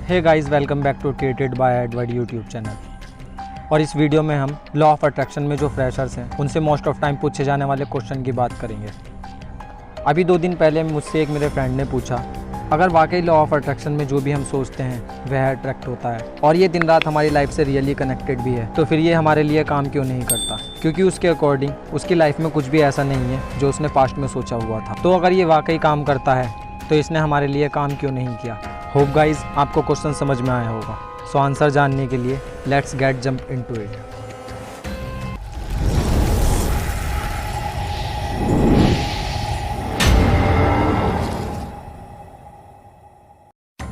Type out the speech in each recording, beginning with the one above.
Hey guys, welcome back to created by Edward YouTube channel. और इस video में हम लॉ ऑफ अट्रैक्शन में जो फ्रेशर्स हैं उनसे मोस्ट ऑफ टाइम पूछे जाने वाले क्वेश्चन की बात करेंगे। अभी 2 दिन पहले मुझसे एक मेरे फ्रेंड ने पूछा, अगर वाकई लॉ ऑफ अट्रैक्शन में जो भी हम सोचते हैं वह अट्रैक्ट होता है और ये दिन रात हमारी लाइफ से रियली कनेक्टेड भी है, तो फिर ये हमारे लिए काम क्यों नहीं करता? क्योंकि उसके अकॉर्डिंग उसकी लाइफ में कुछ भी ऐसा नहीं है जो उसने पास्ट में सोचा हुआ था। तो अगर ये वाकई काम करता है तो इसने हमारे लिए काम क्यों नहीं किया? होप गाइज आपको क्वेश्चन समझ में आया होगा। सो आंसर जानने के लिए let's get jump into it.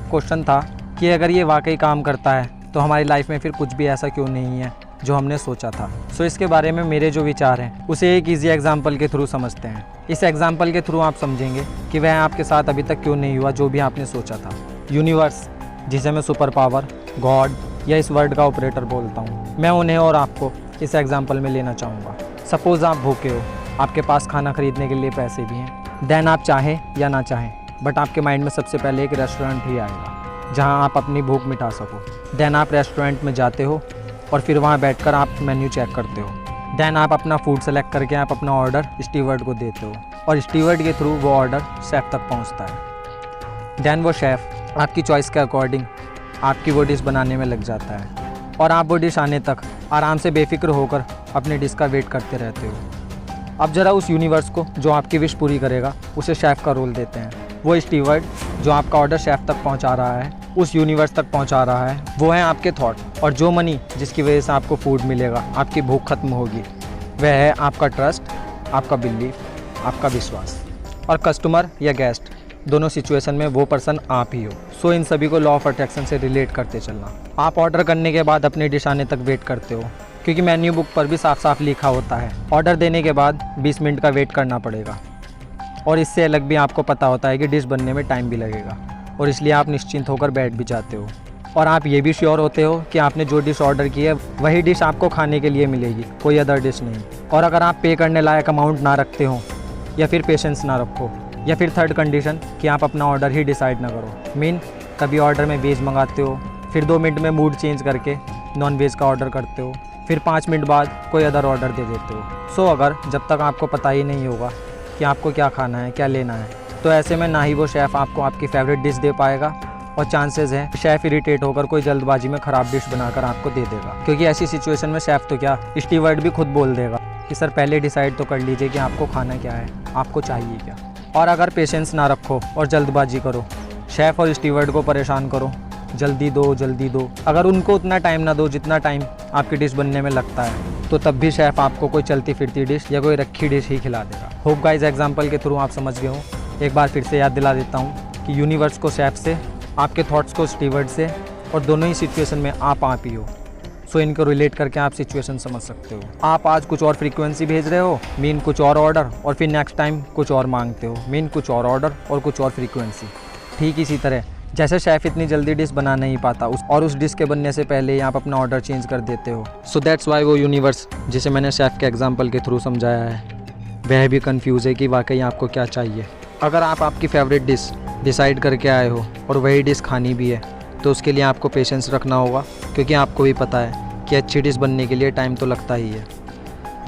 Question था कि अगर ये वाकई काम करता है तो हमारी लाइफ में फिर कुछ भी ऐसा क्यों नहीं है जो हमने सोचा था। सो इसके बारे में मेरे जो विचार हैं उसे एक ईजी एग्जाम्पल के थ्रू समझते हैं। इस एग्जाम्पल के थ्रू आप समझेंगे कि वह आपके साथ अभी तक क्यों नहीं हुआ जो भी आपने सोचा था। यूनिवर्स, जिसे मैं सुपर पावर, गॉड या इस वर्ड का ऑपरेटर बोलता हूँ, मैं उन्हें और आपको इस एग्जाम्पल में लेना चाहूँगा। सपोज़ आप भूखे हो, आपके पास खाना खरीदने के लिए पैसे भी हैं, देन आप चाहें या ना चाहें बट आपके माइंड में सबसे पहले एक रेस्टोरेंट ही आएगा जहाँ आप अपनी भूख मिटा सको। देन आप रेस्टोरेंट में जाते हो और फिर वहाँ बैठकर आप मेन्यू चेक करते हो। देन आप अपना फूड सेलेक्ट करके आप अपना ऑर्डर स्टीवर्ड को देते हो और स्टीवर्ड के थ्रू वो ऑर्डर शेफ़ तक पहुँचता है। देन वो शेफ़ आपकी चॉइस के अकॉर्डिंग आपकी वो डिश बनाने में लग जाता है और आप वो डिश आने तक आराम से बेफिक्र होकर अपनी डिश का वेट करते रहते हो। अब ज़रा उस यूनिवर्स को जो आपकी विश पूरी करेगा उसे शेफ़ का रोल देते हैं। वो स्टीवर्ड जो आपका ऑर्डर शेफ़ तक पहुंचा रहा है, उस यूनिवर्स तक पहुंचा रहा है, वो है आपके थॉट। और जो मनी जिसकी वजह से आपको फूड मिलेगा, आपकी भूख खत्म होगी, वह है आपका ट्रस्ट, आपका बिलीफ, आपका विश्वास। और कस्टमर या गेस्ट दोनों सिचुएशन में वो पर्सन आप ही हो। सो इन सभी को लॉ ऑफ अट्रैक्शन से रिलेट करते चलना। आप ऑर्डर करने के बाद अपनी डिश आने तक वेट करते हो क्योंकि मेन्यू बुक पर भी साफ साफ लिखा होता है ऑर्डर देने के बाद 20 मिनट का वेट करना पड़ेगा। और इससे अलग भी आपको पता होता है कि डिश बनने में टाइम भी लगेगा और इसलिए आप निश्चिंत होकर बैठ भी जाते हो। और आप ये भी श्योर होते हो कि आपने जो डिश ऑर्डर की है वही डिश आपको खाने के लिए मिलेगी, कोई अदर डिश नहीं। और अगर आप पे करने लायक अमाउंट ना रखते हो या फिर पेशेंस ना रखो या फिर थर्ड कंडीशन कि आप अपना ऑर्डर ही डिसाइड ना करो, मीन कभी ऑर्डर में वेज मंगाते हो, फिर 2 मिनट में मूड चेंज करके नॉन वेज का ऑर्डर करते हो, फिर 5 मिनट बाद कोई अदर ऑर्डर दे देते हो। सो अगर जब तक आपको पता ही नहीं होगा कि आपको क्या खाना है, क्या लेना है, तो ऐसे में ना ही वो शेफ़ आपको आपकी फेवरेट डिश दे पाएगा और चांसेस है शेफ़ इरिटेट होकर कोई जल्दबाजी में ख़राब डिश बनाकर आपको दे देगा। क्योंकि ऐसी सिचुएशन में शेफ़ तो क्या, स्टीवर्ड भी खुद बोल देगा कि सर पहले डिसाइड तो कर लीजिए कि आपको खाना क्या है, आपको चाहिए क्या। और अगर पेशेंस ना रखो और जल्दबाजी करो, शेफ़ और स्टीवर्ड को परेशान करो, जल्दी दो, अगर उनको उतना टाइम ना दो जितना टाइम आपकी डिश बनने में लगता है, तो तब भी शेफ़ आपको कोई चलती फिरती डिश या कोई रखी डिश ही खिला देगा। होप गाइस एग्जाम्पल के थ्रू आप समझ गए हो। एक बार फिर से याद दिला देता हूँ कि यूनिवर्स को शेफ़ से, आपके थॉट्स को स्टीवर्ड से, और दोनों ही सिचुएशन में आप ही हो। सो इनको रिलेट करके आप सिचुएशन समझ सकते हो। आप आज कुछ और फ्रीक्वेंसी भेज रहे हो, मीन कुछ और ऑर्डर, और फिर नेक्स्ट टाइम कुछ और मांगते हो, मीन कुछ और ऑर्डर और कुछ और फ्रीक्वेंसी। ठीक इसी तरह जैसे शेफ़ इतनी जल्दी डिश बना नहीं पाता उस डिश के बनने से पहले ही आप अपना ऑर्डर चेंज कर देते हो। सो दैट्स वाई वो यूनिवर्स जिसे मैंने शेफ़ के एग्जाम्पल के थ्रू समझाया है वह भी कंफ्यूज है कि वाकई आपको क्या चाहिए। अगर आप आपकी फेवरेट डिश डिसाइड करके आए हो और वही डिश खानी भी है तो उसके लिए आपको पेशेंस रखना होगा, क्योंकि आपको भी पता है कि अच्छी डिश बनने के लिए टाइम तो लगता ही है।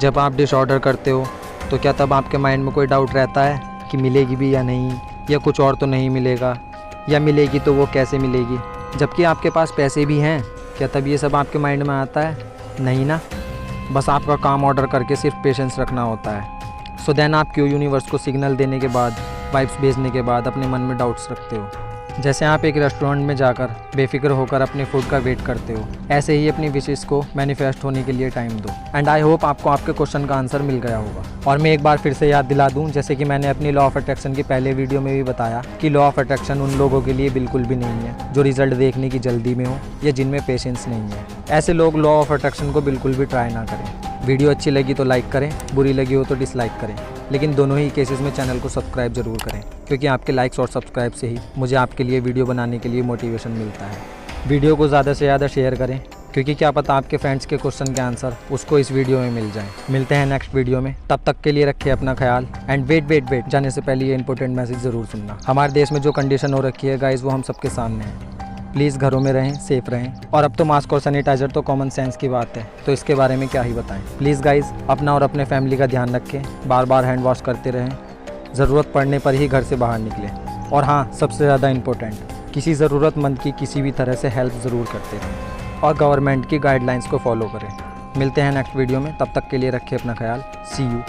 जब आप डिश ऑर्डर करते हो तो क्या तब आपके माइंड में कोई डाउट रहता है कि मिलेगी भी या नहीं, या कुछ और तो नहीं मिलेगा, या मिलेगी तो वो कैसे मिलेगी? जबकि आपके पास पैसे भी हैं, क्या तब ये सब आपके माइंड में आता है? नहीं ना। बस आपका काम ऑर्डर करके सिर्फ पेशेंस रखना होता है। सो देन आप क्यों यूनिवर्स को सिग्नल देने के बाद, वाइब्स भेजने के बाद अपने मन में डाउट्स रखते हो? जैसे आप एक रेस्टोरेंट में जाकर बेफिक्र होकर अपने फूड का वेट करते हो, ऐसे ही अपनी विशेस को मैनिफेस्ट होने के लिए टाइम दो। एंड आई होप आपको आपके क्वेश्चन का आंसर मिल गया होगा। और मैं एक बार फिर से याद दिला दूं, जैसे कि मैंने अपनी लॉ ऑफ अट्रैक्शन की पहले वीडियो में भी बताया कि लॉ ऑफ अट्रैक्शन उन लोगों के लिए बिल्कुल भी नहीं है जो रिजल्ट देखने की जल्दी में हो या जिनमें पेशेंस नहीं है। ऐसे लोग लॉ ऑफ अट्रैक्शन को बिल्कुल भी ट्राई ना करें। वीडियो अच्छी लगी तो लाइक करें, बुरी लगी हो तो डिसलाइक करें, लेकिन दोनों ही केसेस में चैनल को सब्सक्राइब जरूर करें, क्योंकि आपके लाइक्स और सब्सक्राइब से ही मुझे आपके लिए वीडियो बनाने के लिए मोटिवेशन मिलता है। वीडियो को ज़्यादा से ज़्यादा शेयर करें, क्योंकि क्या पता आपके फ्रेंड्स के क्वेश्चन के आंसर उसको इस वीडियो में मिल जाए। मिलते हैं नेक्स्ट वीडियो में, तब तक के लिए रखिए अपना ख्याल। एंड वेट जाने से पहले ये इंपॉर्टेंट मैसेज ज़रूर सुनना। हमारे देश में जो कंडीशन हो रखी है गाइस वो हम सबके सामने है। प्लीज़ घरों में रहें, सेफ रहें। और अब तो मास्क और सैनिटाइज़र तो कॉमन सेंस की बात है, तो इसके बारे में क्या ही बताएं। प्लीज़ गाइज़, अपना और अपने फैमिली का ध्यान रखें, बार बार हैंड वॉश करते रहें, ज़रूरत पड़ने पर ही घर से बाहर निकलें। और हाँ, सबसे ज़्यादा इम्पोर्टेंट, किसी ज़रूरतमंद की किसी भी तरह से हेल्प ज़रूर करते रहें और गवर्नमेंट की गाइडलाइंस को फॉलो करें। मिलते हैं नेक्स्ट वीडियो में, तब तक के लिए रखें अपना ख्याल। सी यू।